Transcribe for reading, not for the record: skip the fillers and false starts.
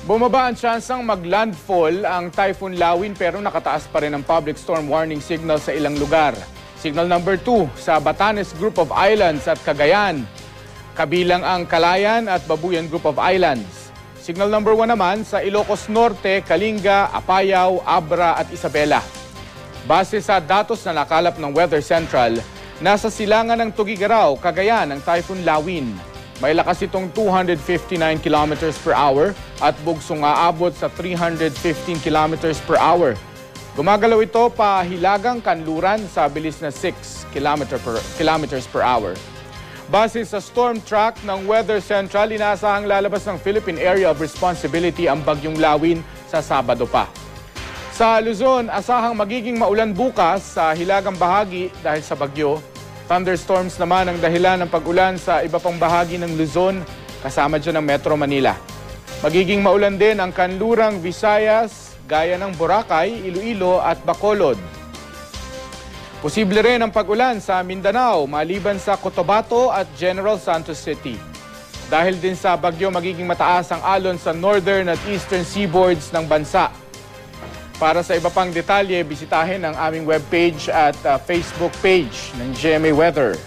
Bumaba ang tsansang mag-landfall ang Typhoon Lawin pero nakataas pa rin ang public storm warning signal sa ilang lugar. Signal number 2 sa Batanes Group of Islands at Cagayan. Kabilang ang Calayan at Babuyan Group of Islands. Signal number 1 naman sa Ilocos Norte, Kalinga, Apayao, Abra at Isabela. Base sa datos na nakalap ng Weather Central, nasa silangan ng Tugigaraw, Cagayan ang Typhoon Lawin. May lakas itong 259 km per hour at bugsong aabot sa 315 km per hour. Gumagalaw ito pa Hilagang Kanluran sa bilis na 6 km per hour. Base sa storm track ng Weather Central, inaasahang lalabas ng Philippine Area of Responsibility ang bagyong Lawin sa Sabado pa. Sa Luzon, asahang magiging maulan bukas sa hilagang bahagi dahil sa bagyo. Thunderstorms naman ang dahilan ng pag-ulan sa iba pang bahagi ng Luzon, kasama dyan ang Metro Manila. Magiging maulan din ang Kanlurang Visayas, gaya ng Boracay, Iloilo at Bacolod. Posible rin ang pag-ulan sa Mindanao, maliban sa Cotabato at General Santos City. Dahil din sa bagyo, magiging mataas ang alon sa northern at eastern seaboards ng bansa. Para sa iba pang detalye, bisitahin ang aming webpage at Facebook page ng GMA Weather.